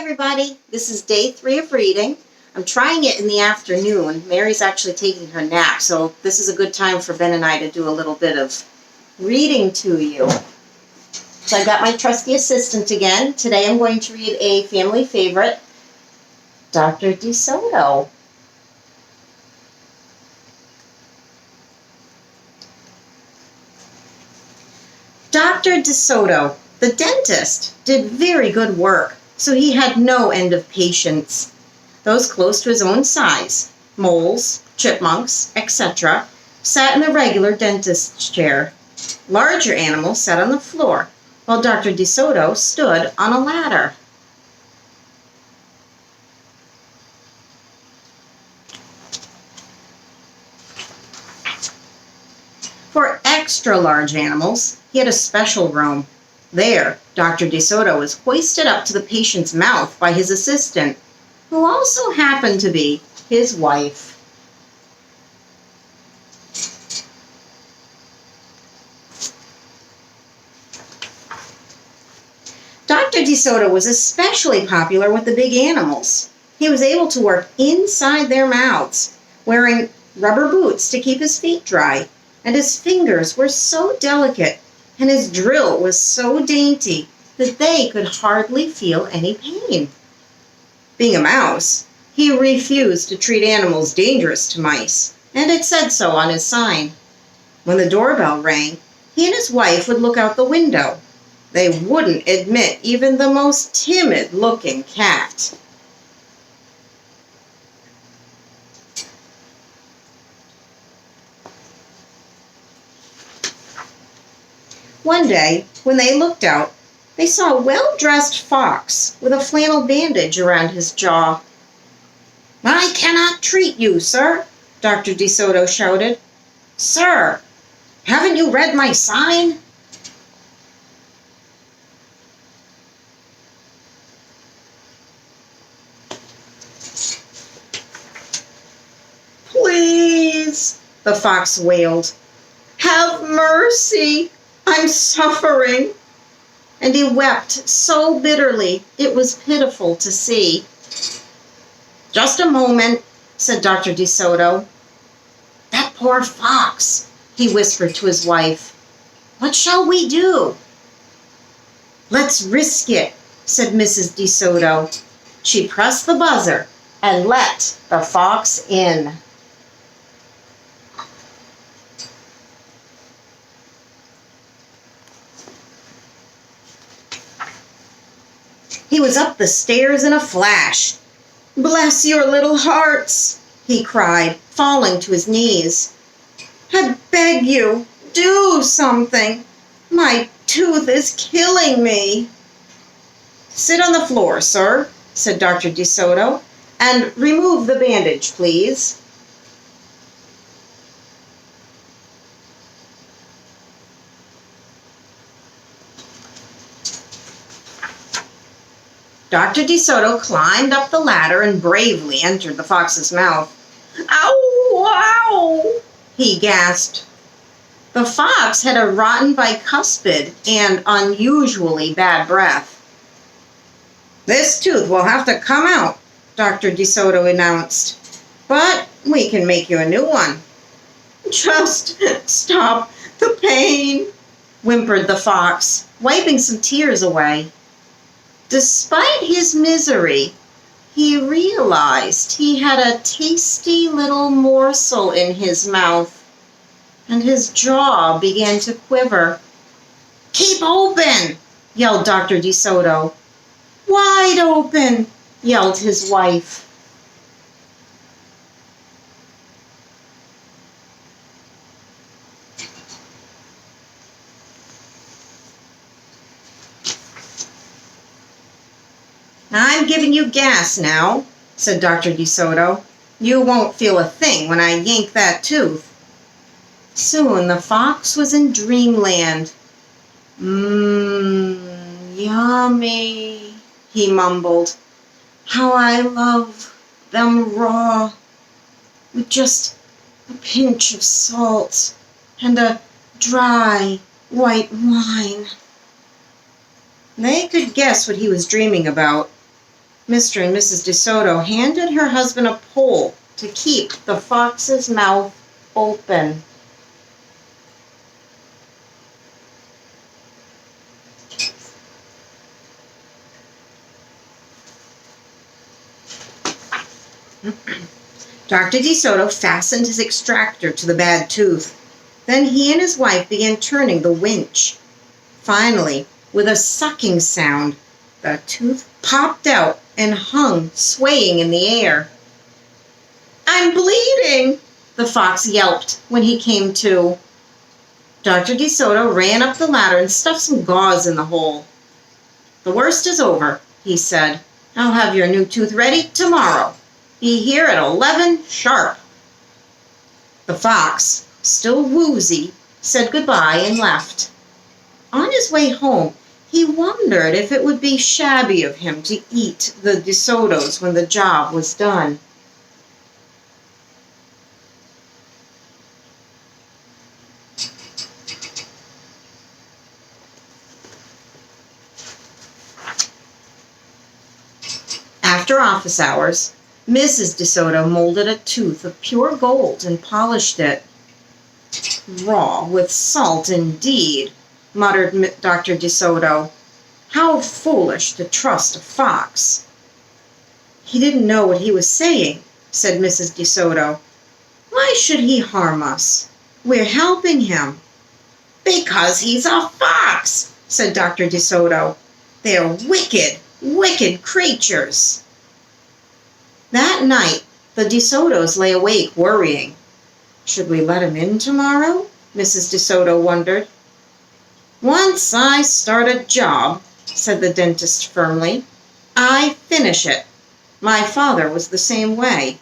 everybody. This is day 3 of reading. I'm trying it in the afternoon. Mary's actually taking her nap, so this is a good time for Ben and I to do a little bit of reading to you. So I've got my trusty assistant again. Today I'm going to read a family favorite, Dr. DeSoto. Dr. DeSoto, the dentist, did very good work, so he had no end of patients. Those close to his own size, moles, chipmunks, etc., sat in the regular dentist's chair. Larger animals sat on the floor, while Dr. DeSoto stood on a ladder. For extra large animals, he had a special room. There, Dr. DeSoto was hoisted up to the patient's mouth by his assistant, who also happened to be his wife. Dr. DeSoto was especially popular with the big animals. He was able to work inside their mouths, wearing rubber boots to keep his feet dry, and his fingers were so delicate and his drill was so dainty that they could hardly feel any pain. Being a mouse, he refused to treat animals dangerous to mice, and it said so on his sign. When the doorbell rang, he and his wife would look out the window. They wouldn't admit even the most timid-looking cat. One day, when they looked out, they saw a well-dressed fox with a flannel bandage around his jaw. "I cannot treat you, sir," Dr. DeSoto shouted. "Sir, haven't you read my sign?" "Please," the fox wailed. "Have mercy. I'm suffering." And he wept so bitterly it was pitiful to see. "Just a moment," said Dr. DeSoto. "That poor fox," he whispered to his wife. "What shall we do?" "Let's risk it," said Mrs. DeSoto. She pressed the buzzer and let the fox in. He was up the stairs in a flash. "Bless your little hearts," he cried, falling to his knees. "I beg you, do something. My tooth is killing me." "Sit on the floor, sir," said Dr. DeSoto, "and remove the bandage, please." Dr. DeSoto climbed up the ladder and bravely entered the fox's mouth. "Ow! Ow!" he gasped. The fox had a rotten bicuspid and unusually bad breath. "This tooth will have to come out," Dr. DeSoto announced. "But we can make you a new one." "Just stop the pain," whimpered the fox, wiping some tears away. Despite his misery, he realized he had a tasty little morsel in his mouth, and his jaw began to quiver. "Keep open!" yelled Dr. DeSoto. "Wide open!" yelled his wife. "I'm giving you gas now," said Dr. DeSoto. "You won't feel a thing when I yank that tooth." Soon the fox was in dreamland. Yummy," he mumbled. "How I love them raw, with just a pinch of salt and a dry white wine." They could guess what he was dreaming about. Mr. and Mrs. DeSoto handed her husband a pole to keep the fox's mouth open. Dr. DeSoto fastened his extractor to the bad tooth. Then he and his wife began turning the winch. Finally, with a sucking sound, the tooth popped out and hung, swaying in the air. "I'm bleeding," the fox yelped when he came to. Dr. DeSoto ran up the ladder and stuffed some gauze in the hole. "The worst is over," he said. "I'll have your new tooth ready tomorrow. Be here at 11 sharp." The fox, still woozy, said goodbye and left. On his way home, he wondered if it would be shabby of him to eat the DeSotos when the job was done. After office hours, Mrs. DeSoto molded a tooth of pure gold and polished it. "Raw with salt indeed," muttered Dr. DeSoto. "How foolish to trust a fox." "He didn't know what he was saying," said Mrs. DeSoto. "Why should he harm us? We're helping him." "Because he's a fox," said Dr. DeSoto. "They're wicked, wicked creatures." That night, the DeSotos lay awake worrying. "Should we let him in tomorrow?" Mrs. DeSoto wondered. "Once I start a job," said the dentist firmly, "I finish it. My father was the same way."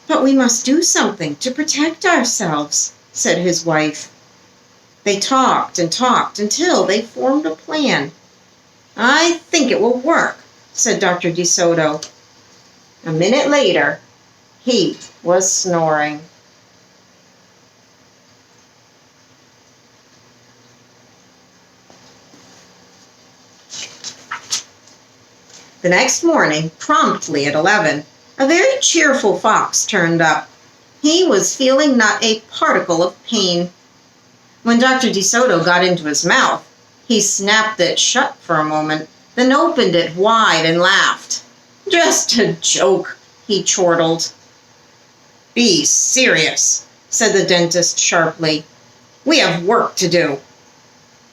"But we must do something to protect ourselves," said his wife. They talked and talked until they formed a plan. "I think it will work," said Dr. DeSoto. A minute later, he was snoring. The next morning, promptly at 11, a very cheerful fox turned up. He was feeling not a particle of pain. When Dr. DeSoto got into his mouth, he snapped it shut for a moment, then opened it wide and laughed. "Just a joke," he chortled. "Be serious," said the dentist sharply. "We have work to do."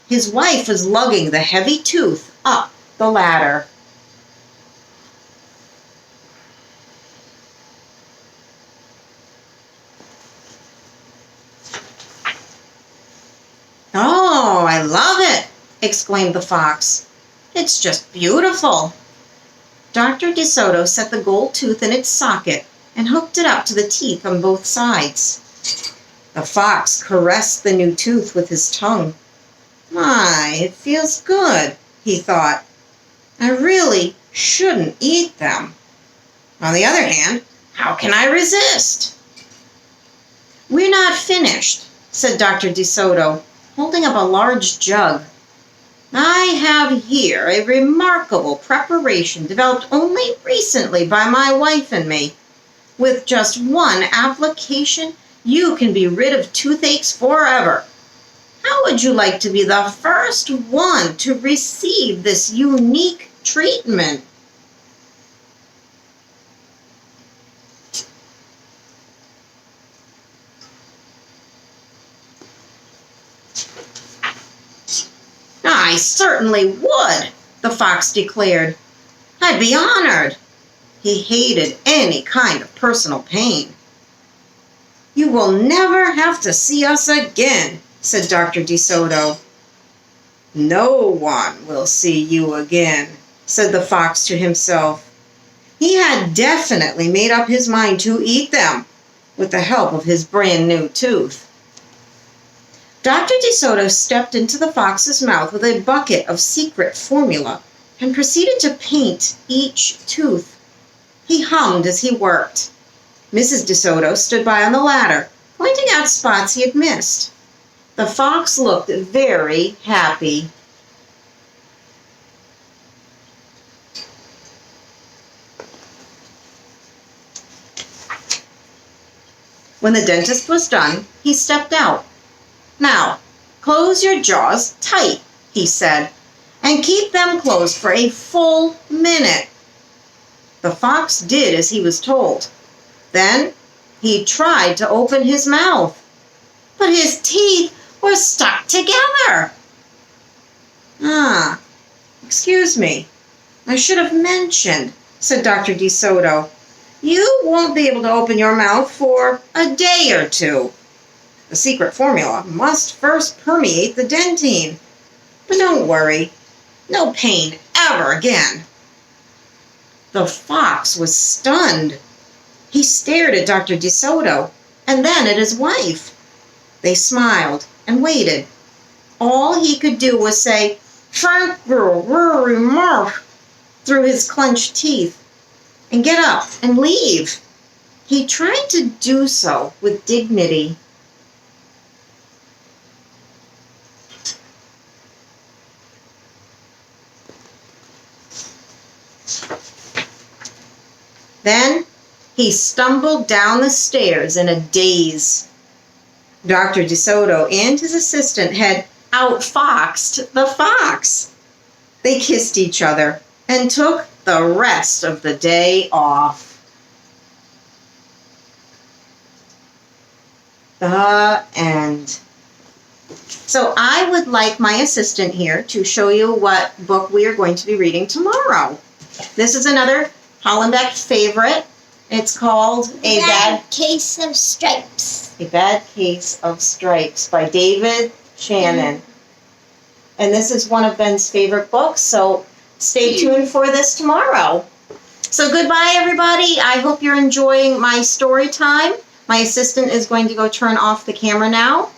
His wife was lugging the heavy tooth up the ladder. "Oh, I love it," exclaimed the fox. "It's just beautiful." Dr. DeSoto set the gold tooth in its socket and hooked it up to the teeth on both sides. The fox caressed the new tooth with his tongue. "My, it feels good," he thought. "I really shouldn't eat them. On the other hand, how can I resist?" "We're not finished," said Dr. DeSoto, holding up a large jug. "I have here a remarkable preparation developed only recently by my wife and me. With just one application, you can be rid of toothaches forever. How would you like to be the first one to receive this unique treatment?" "I certainly would," the fox declared. "I'd be honored." He hated any kind of personal pain. "You will never have to see us again," said Dr. DeSoto. "No one will see you again," said the fox to himself. He had definitely made up his mind to eat them, with the help of his brand new tooth. Dr. DeSoto stepped into the fox's mouth with a bucket of secret formula and proceeded to paint each tooth. He hummed as he worked. Mrs. DeSoto stood by on the ladder, pointing out spots he had missed. The fox looked very happy. When the dentist was done, he stepped out. "Now, close your jaws tight," he said, "and keep them closed for a full minute." The fox did as he was told. Then he tried to open his mouth, but his teeth were stuck together. Excuse me. I should have mentioned," said Dr. Soto. "You won't be able to open your mouth for a day or two. The secret formula must first permeate the dentine. But don't worry, no pain ever again." The fox was stunned. He stared at Dr. Soto and then at his wife. They smiled and waited. All he could do was say, "Thank you very much," through his clenched teeth, and get up and leave. He tried to do so with dignity. Then he stumbled down the stairs in a daze. Dr. Soto and his assistant had outfoxed the fox. They kissed each other and took the rest of the day off. The end. So I would like my assistant here to show you what book we are going to be reading tomorrow. This is another Hollenbeck favorite. It's called A Bad Case of Stripes. A Bad Case of Stripes by David Shannon. And this is one of Ben's favorite books, so stay tuned for this tomorrow. So goodbye, everybody. I hope you're enjoying my story time. My assistant is going to go turn off the camera now.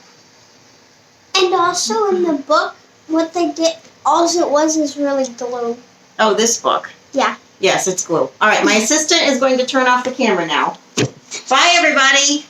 And also in the book, what they did, all it was is really glue. Oh, this book. Yeah. Yes, it's glue. All right, my assistant is going to turn off the camera now. Bye, everybody.